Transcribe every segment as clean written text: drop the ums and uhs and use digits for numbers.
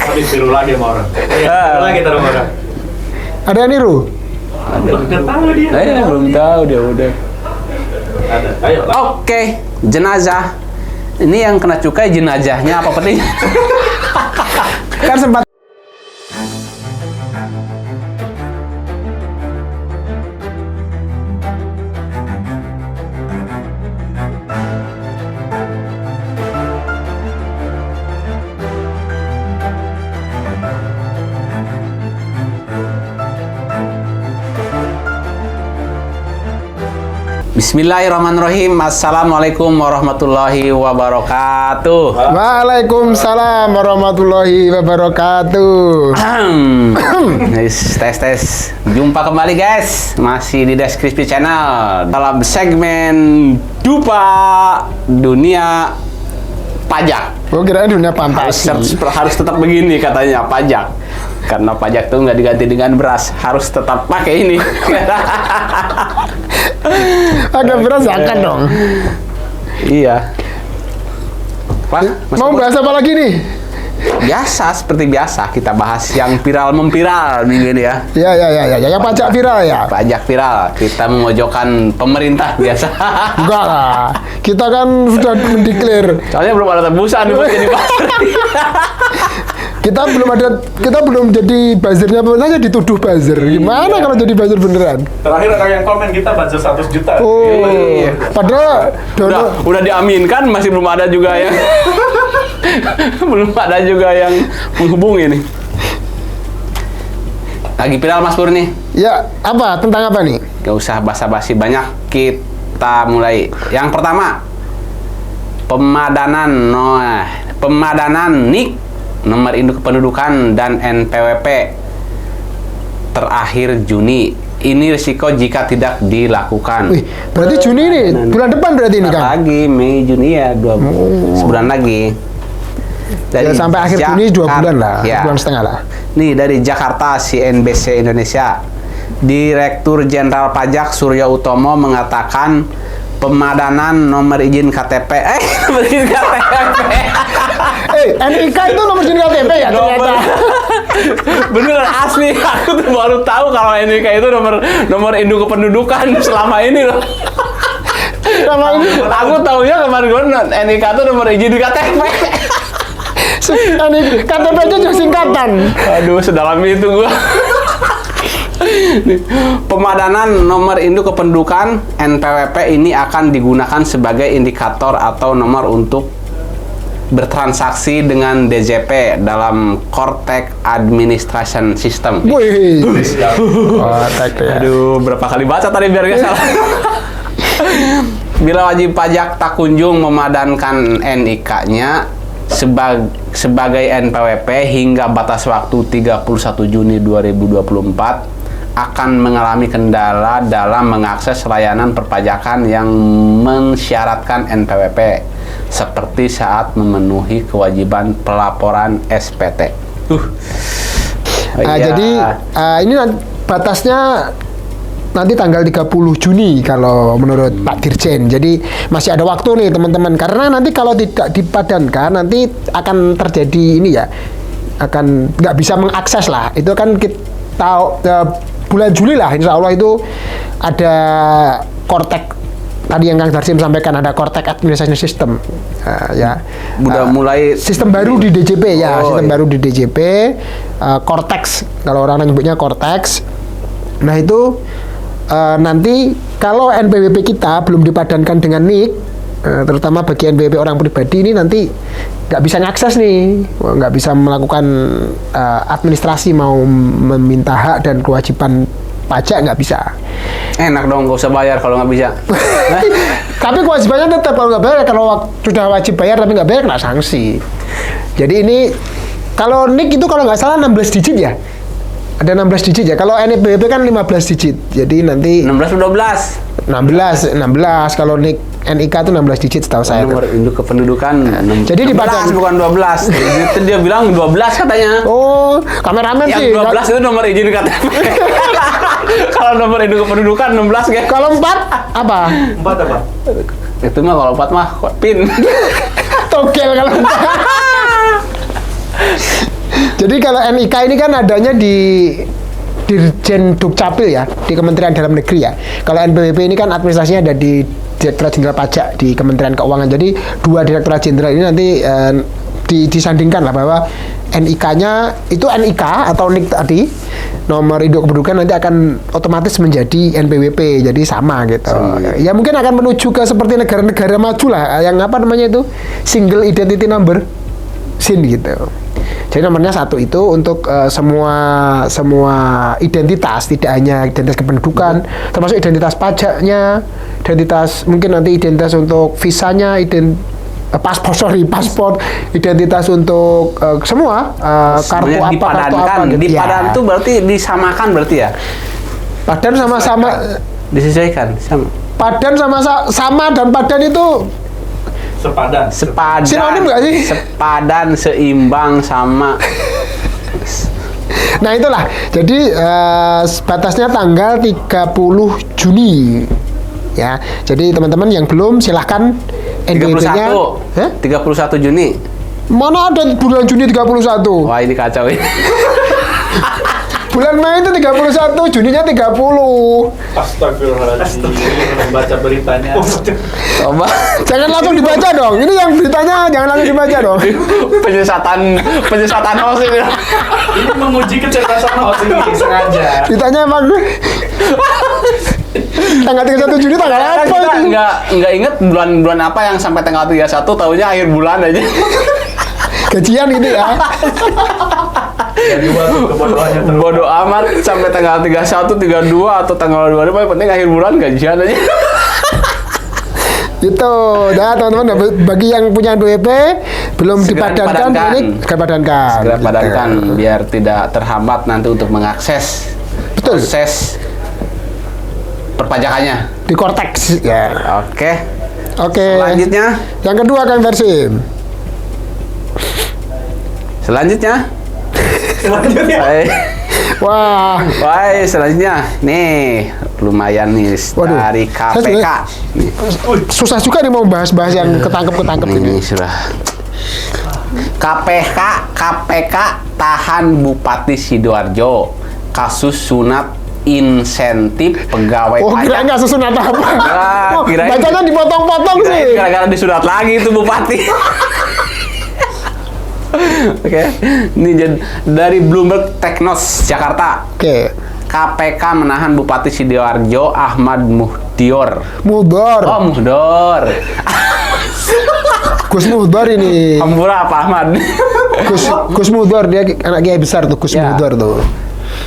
Habis tiru lagi sama orang. Tiru lagi taruh orang. Ada yang niru? Nggak tahu dia. Belum tahu dia udah. Ada. Ayo. Oke, jenazah. Ini yang kena cukai jenazahnya apa penting? Kan sempat Bismillahirrahmanirrahim. Assalamualaikum warahmatullahi wabarakatuh. Waalaikumsalam warahmatullahi wabarakatuh. Tes. Jumpa kembali guys, masih di Des Crispy Channel dalam segmen Dupa Dunia Pajak. Oh, kirain dunia fantasi. Harus tetap begini katanya pajak. Karena pajak tuh nggak diganti dengan beras, harus tetap pakai ini. Agak beras akan dong. Iya. Pak, Mau bahas apa lagi nih? biasa seperti biasa kita bahas yang viral memviral minggu ini ya. Ya, pajak viral ya. Pajak viral, kita memojokkan pemerintah biasa. Enggak lah. Kita kan sudah mendeklar. Soalnya belum ada tebusan buat jadi buzzer. Kita belum jadi buzzernya, pemerintah dituduh buzzer. Gimana kalau jadi buzzer beneran? Terakhir ada yang komen kita buzzer 100 juta. Oh, Iya. padahal Udah diaminkan, masih belum ada juga yang belum ada juga yang menghubungi nih. Lagi viral Mas Pur nih. Ya, apa? Tentang apa nih? Gak usah basa-basi banyak, kita mulai. Yang pertama, pemadanan NIK, nomor induk kependudukan dan NPWP terakhir Juni. Ini risiko jika tidak dilakukan. Wih, berarti Juni nih, bulan depan berarti ini kan? Lagi Mei Juni ya, sebulan lagi. Ya, sampai akhir Juni 2 bulan lah, ya. 2 bulan setengah lah. Nih dari Jakarta, CNBC Indonesia, Direktur Jenderal Pajak Surya Utomo mengatakan pemadanan nomor izin KTP. Nomor izin KTP. NIK itu nomor izin KTP ya ternyata. Beneran asli, aku tuh baru tahu kalau NIK itu nomor induk kependudukan selama ini loh. Selama ini Aku taunya kemarin NIK itu nomor izin KTP. KTP aja cuma singkatan. Aduh, sedalam itu gua. Pemadanan nomor induk kependudukan NPWP ini akan digunakan sebagai indikator atau nomor untuk bertransaksi dengan DJP dalam Cortex Administration System. Wih. Cortex ya. Aduh, berapa kali baca tadi biar gak salah. Bila wajib pajak tak kunjung memadankan NIK-nya sebagai NPWP hingga batas waktu 31 Juni 2024 akan mengalami kendala dalam mengakses layanan perpajakan yang mensyaratkan NPWP seperti saat memenuhi kewajiban pelaporan SPT. Jadi ini batasnya nanti tanggal 30 Juni kalau menurut Pak Dirjen. Jadi masih ada waktu nih teman-teman, karena nanti kalau tidak dipadankan nanti akan terjadi ini ya, akan nggak bisa mengakses lah. Itu kan kita bulan Juli lah, insya Allah itu ada Cortex. Tadi yang Kang Darsim sampaikan ada Cortex Administration System, ya. Udah mulai sistem baru di DJP ya, sistem baru di DJP, Cortex kalau orang nyebutnya Cortex. Nah itu nanti kalau NPWP kita belum dipadankan dengan NIK, terutama bagi NPWP orang pribadi ini nanti nggak bisa ngakses nih, nggak bisa melakukan administrasi, mau meminta hak dan kewajiban pajak nggak bisa. Enak dong, gak usah bayar kalau nggak bisa. Tapi kewajibannya tetap, kalau nggak bayar, kalau sudah wajib bayar tapi nggak bayar kena sanksi. Jadi ini kalau NIK itu kalau nggak salah 16 digit ya. Ada 16 digit ya. Kalau NPWP kan 15 digit. Jadi nanti 16 12. 16 kalau NIK itu 16 digit setahu saya. Nomor induk kependudukan. Jadi di badan bukan 12. Itu dia bilang 12 katanya. Oh, kameramen sih. Yang 12 itu nomor izin KTP. Kalau nomor induk kependudukan 16 guys. Kalau 4 apa? 4 apa? Itu mah kalau 4 mah PIN. Togel kalau 4. Jadi kalau NIK ini kan adanya di Dirjen Dukcapil ya, di Kementerian Dalam Negeri ya. Kalau NPWP ini kan administrasinya ada di Direktorat Jenderal Pajak di Kementerian Keuangan. Jadi dua Direktorat Jenderal ini nanti disandingkan lah bahwa NIK-nya itu NIK atau NIK tadi, nomor induk kependudukan nanti akan otomatis menjadi NPWP, jadi sama gitu. Ya mungkin akan menuju ke seperti negara-negara maju lah, yang apa namanya itu single identity number, SIN gitu. Jadi nomornya satu itu untuk semua identitas, tidak hanya identitas kependudukan, termasuk identitas pajaknya, identitas mungkin nanti identitas untuk visanya, paspor, identitas untuk semua kartu apa, kartu apa gitu. Dipadan itu berarti disamakan berarti ya? Padan sama-sama disesuaikan sama. Padan sama dan padan itu Sepadan. sinonim nggak sih? Sepadan, seimbang, sama. Nah itulah, jadi batasnya tanggal 30 Juni ya. Jadi teman-teman yang belum silahkan NPWP-nya 31 Juni. Mana ada bulan Juni 31? Wah, ini kacau ini. Bulan Mei itu 31, Juninya 30. Astagfirullahaladzim. Membaca beritanya. Coba. Jangan langsung dibaca dong. Ini yang beritanya jangan langsung dibaca dong. penyesatan host ini. Ini menguji kecerdasan host ini sengaja. Beritanya emang tanggal 31 Juni tanggal apa Kita itu? nggak inget bulan apa yang sampai tanggal 31, tahunya akhir bulan aja. Gajian gitu ya. Jadi waktu kebodohannya terus. Bodoh amat sampai tanggal 31, 32 atau tanggal 25, yang penting akhir bulan gajian aja. Gitu. Nah, teman-teman bagi yang punya NPWP belum Segera dipadankan ini segera padankan. Segera Gitu. padankan biar tidak terhambat nanti untuk mengakses Betul. proses perpajakannya. Di Cortex ya. Oke. Oke. Selanjutnya. Yang kedua kan versi. Selanjutnya. Wah. Wah, selanjutnya nih lumayan nih Waduh, dari saya KPK. Nih, Susah juga nih mau bahas-bahas yang ketangkep ini. ini sudah. KPK tahan Bupati Sidoarjo kasus sunat insentif pegawai Oh, kira pajak. nggak susun apa? Wah, kirain- Bacanya dipotong-potong sih. Gara-gara disunat lagi itu bupati. Oke, ini dari Bloomberg Technos Jakarta. Oke. KPK menahan Bupati Sidoarjo Ahmad Muhdior. Muhdor. Oh, Muhdor. Gus Muhdor ini. Hampura apa Ahmad? Gus Muhdor dia anak kiai besar tuh Gus Ya. Muhdor tuh.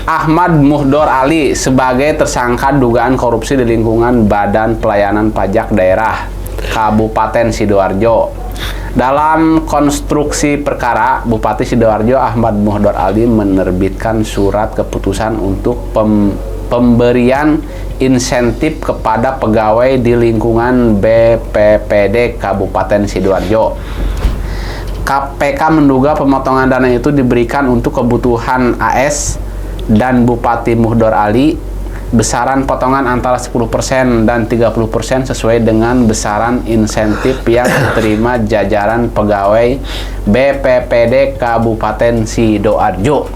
Ahmad Muhdor Ali sebagai tersangka dugaan korupsi di lingkungan Badan Pelayanan Pajak Daerah Kabupaten Sidoarjo. Dalam konstruksi perkara, Bupati Sidoarjo Ahmad Muhdor Ali menerbitkan surat keputusan untuk pemberian insentif kepada pegawai di lingkungan BPPD Kabupaten Sidoarjo. KPK menduga pemotongan dana itu diberikan untuk kebutuhan AS dan Bupati Muhdor Ali. Besaran potongan antara 10% dan 30% sesuai dengan besaran insentif yang diterima jajaran pegawai BPPD Kabupaten Sidoarjo.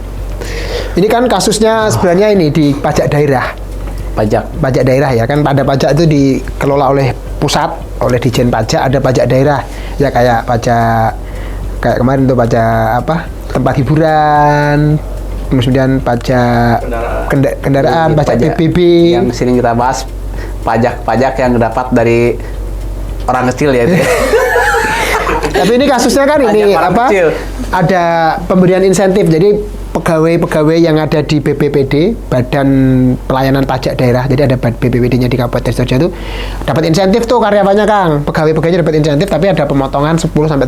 Ini kan kasusnya sebenarnya ini di pajak daerah. Pajak daerah ya kan, ada pajak itu dikelola oleh pusat, oleh Dijen Pajak, ada pajak daerah. Ya kayak kemarin tuh pajak apa? Tempat hiburan, kemudian pajak kendaraan, pajak PBB. Yang sini kita bahas pajak-pajak yang dapat dari orang kecil ya. Tapi ini kasusnya kan ini Pajak orang apa? kecil. Ada pemberian insentif. Jadi pegawai-pegawai yang ada di BPPD, Badan Pelayanan Pajak Daerah. Jadi ada BPPD-nya di Kabupaten Sidoarjo itu dapat insentif tuh karyawannya Kang. Pegawai-pegawainya dapat insentif tapi ada pemotongan 10-30%.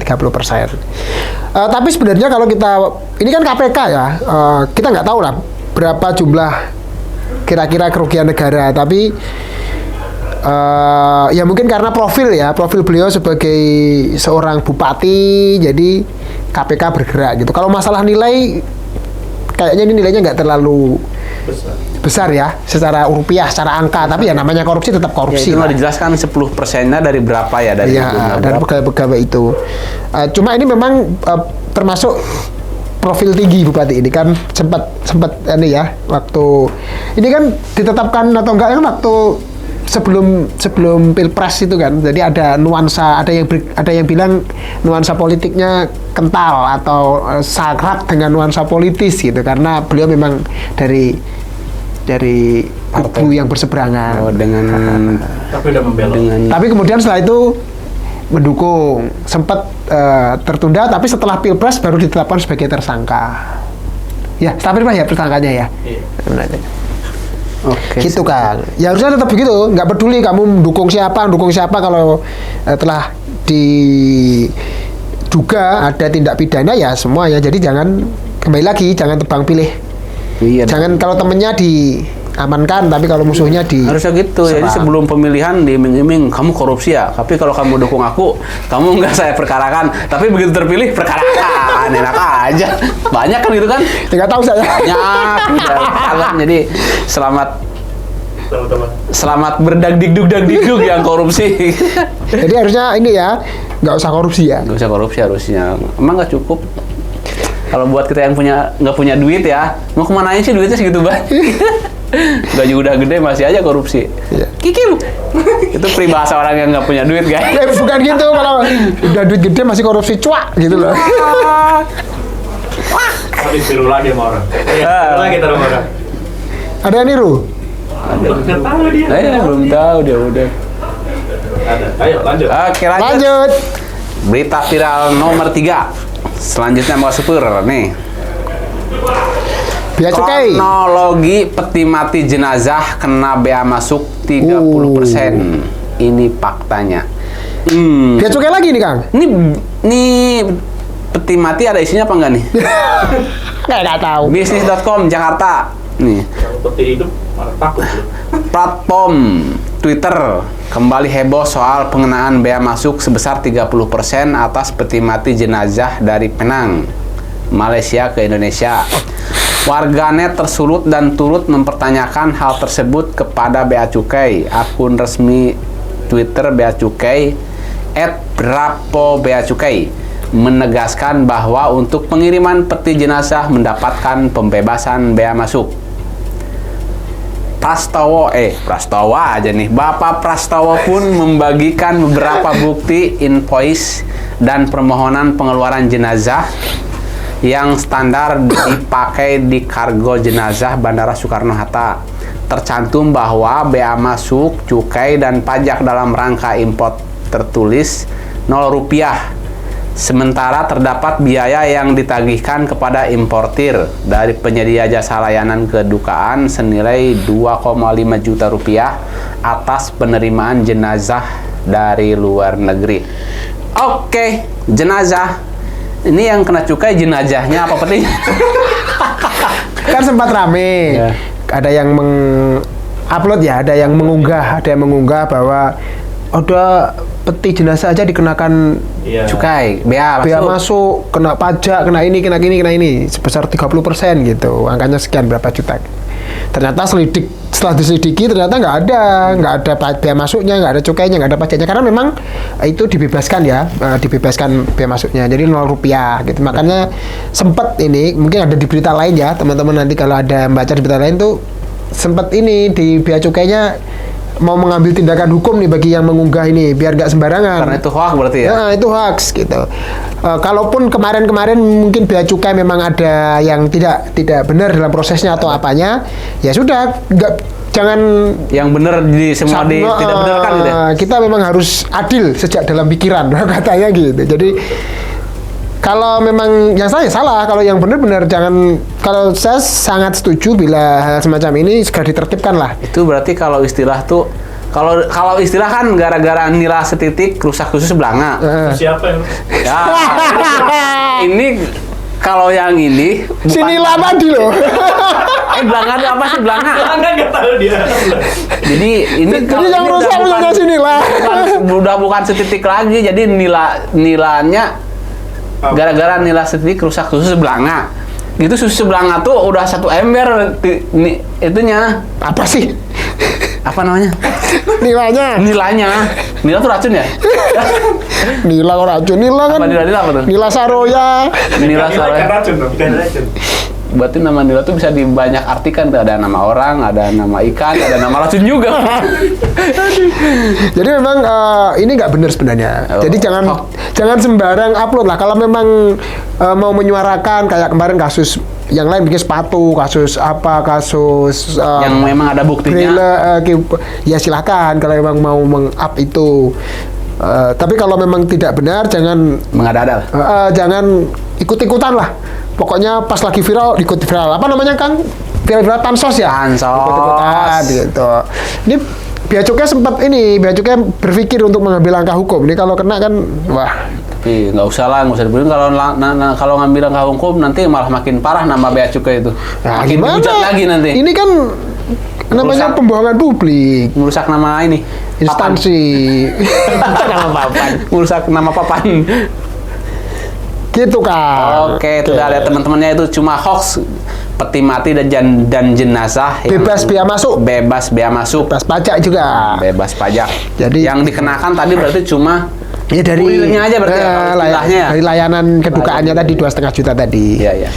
Tapi sebenarnya kalau kita ini kan KPK ya, kita nggak tahu lah berapa jumlah kira-kira kerugian negara. Tapi ya mungkin karena profil beliau sebagai seorang bupati, jadi KPK bergerak gitu. Kalau masalah nilai, kayaknya ini nilainya nggak terlalu besar ya, secara rupiah, secara angka. Tapi ya namanya korupsi tetap korupsi. Ya, itu lah. dijelaskan 10%-nya dari berapa ya? Dari Ya, dari pegawai-pegawai itu. Cuma ini memang termasuk profil tinggi bupati ini kan sempat ini ya waktu ini kan ditetapkan atau enggak kan waktu sebelum pilpres itu kan, jadi ada nuansa, ada yang bilang nuansa politiknya kental atau syarat dengan nuansa politis gitu, karena beliau memang dari kubu yang berseberangan. Tapi udah membelot. Tapi kemudian setelah itu mendukung, sempat tertunda, tapi setelah pilpres baru ditetapkan sebagai tersangka. Ya, setelah pilpres ya tersangkanya ya. Iya. Oke. Gitu kan. Ya harusnya tetap begitu, nggak peduli kamu mendukung siapa kalau telah diduga ada tindak pidana ya semua ya. Jadi jangan, kembali lagi, jangan tebang pilih. Iya. Jangan kalau temennya diamankan, tapi kalau musuhnya di Harusnya gitu. Jadi sebelum pemilihan diiming-iming kamu korupsi ya. Tapi kalau kamu dukung aku, kamu nggak saya perkarakan. Tapi begitu terpilih perkarakan, enak aja. Banyak kan gitu kan? nggak tahu saya. Banyak. Udah kalah. Jadi Teman-teman. selamat berdagdikduk yang korupsi. Jadi harusnya ini ya, nggak usah korupsi ya. Nggak usah korupsi harusnya. Emang nggak cukup. Kalau buat kita yang nggak punya duit ya, mau kemana aja sih duitnya segitu banyak? Gaji udah gede masih aja korupsi. Iya. Kikil. Itu peribahasa orang yang nggak punya duit, guys. Bukan gitu, kalau udah duit gede masih korupsi, cuak gitu loh. Tapi tiru lagi sama orang. Tiru lagi taruh orang. Ada yang niru? Nggak tahu dia. Belum tahu dia udah. Ada. Ayo lanjut. Oke, Lanjut. Berita viral nomor 3. Selanjutnya mau super nih. Bea cukai. Kronologi peti mati jenazah kena bea masuk 30%. Ini faktanya. Bea cukai lagi nih, Kang. Ini peti mati ada isinya apa enggak nih? Nggak tahu. Bisnis.com Jakarta. Nih. Kalau peti hidup malah takut lu. Platform Twitter kembali heboh soal pengenaan bea masuk sebesar 30% atas peti mati jenazah dari Penang, Malaysia ke Indonesia. Warganet tersulut dan turut mempertanyakan hal tersebut kepada Bea Cukai. Akun resmi Twitter Bea Cukai @brapo_beacukai menegaskan bahwa untuk pengiriman peti jenazah mendapatkan pembebasan bea masuk. Prastowo aja nih. Bapak Prastowo pun membagikan beberapa bukti invoice dan permohonan pengeluaran jenazah yang standar dipakai di kargo jenazah Bandara Soekarno-Hatta. Tercantum bahwa bea masuk, cukai, dan pajak dalam rangka import tertulis Rp0. Sementara terdapat biaya yang ditagihkan kepada importir dari penyedia jasa layanan kedukaan senilai Rp2,5 juta atas penerimaan jenazah dari luar negeri. Oke, jenazah. Ini yang kena cukai jenazahnya apa petinya? Kan sempat rame. Ya. Ada yang mengupload ya, ada yang mengunggah bahwa ada peti jenazah aja dikenakan Cukai, bea masuk, kena pajak, kena ini sebesar 30% gitu. Angkanya sekian berapa juta. Ternyata setelah diselidiki ternyata nggak ada bea masuknya, nggak ada cukainya, nggak ada pajaknya, karena memang itu dibebaskan ya, dibebaskan bea masuknya, jadi Rp0 gitu. Makanya sempat ini mungkin ada di berita lain ya, teman-teman nanti kalau ada baca di berita lain tuh sempat ini di bea cukainya mau mengambil tindakan hukum nih bagi yang mengunggah ini biar nggak sembarangan. Karena itu hoax berarti ya? Nah, itu hoax gitu. Kalaupun kemarin mungkin bea cukai memang ada yang tidak benar dalam prosesnya atau apanya, ya sudah, jangan yang benar di semua tidak benar kan gitu ya? Kita memang harus adil sejak dalam pikiran katanya gitu. Jadi kalau memang yang salah, kalau yang benar-benar jangan. Kalau saya sangat setuju bila hal semacam ini segera ditertibkan lah. Itu berarti kalau istilah tuh, kalau istilah kan gara-gara nila setitik rusak susu sebelanga. Siapa yang? Ya, ini kalau yang ini Sini lah tadi loh. belanga itu apa sih belanga? Belanga nggak tahu dia. Jadi ini Jadi yang rusak punya sini lah. Bukan setitik lagi, jadi nilanya gara-gara nila setitik rusak susu sebelanga. Gitu susu sebelanga tuh udah 1 ember itunya. Apa sih? Apa namanya? Nilainya. Nila tuh racun ya? Nila kok racun. Nila kan. Apa Nila apa tuh? Nila Saroya. Nila Bukan salah. racun dong, bukan racun. Berarti nama Nila tuh bisa dibanyak artikan tuh. Ada nama orang, ada nama ikan, ada nama racun juga. Jadi memang ini nggak benar sebenarnya. Oh. Jadi jangan sembarang upload lah. Kalau memang mau menyuarakan kayak kemarin kasus yang lain bikin sepatu, kasus Yang memang ada buktinya. Ya silakan kalau memang mau meng-up itu. Tapi kalau memang tidak benar jangan Mengada-ada. jangan ikut-ikutan lah. Pokoknya pas lagi viral ikut viral. Apa namanya Kang? Viral pansos ya. Pansos. Ikut-ikutan gitu. Ini Bea Cukai berpikir untuk mengambil langkah hukum. Ini kalau kena kan, wah. Tapi nggak usah dibeli. Kalau ngambil langkah hukum nanti malah makin parah nama Bea Cukai itu. Nah, Makin gimana? dihujat lagi nanti. Ini kan namanya Merusak. pembohongan publik. Merusak nama ini. Instansi. Nama papan. Merusak nama papan. Gitu kan. Oke, itu udah ada teman-temannya itu cuma hoax, peti mati dan jenazah yang Bebas bea masuk. bebas bea masuk, Bebas pajak juga. bebas pajak. Jadi- yang dikenakan tadi berarti cuma Ya dari kurirnya aja berarti ya, kalau istilahnya ya. dari layanan kedukaannya tadi 2,5 juta tadi. Iya, iya.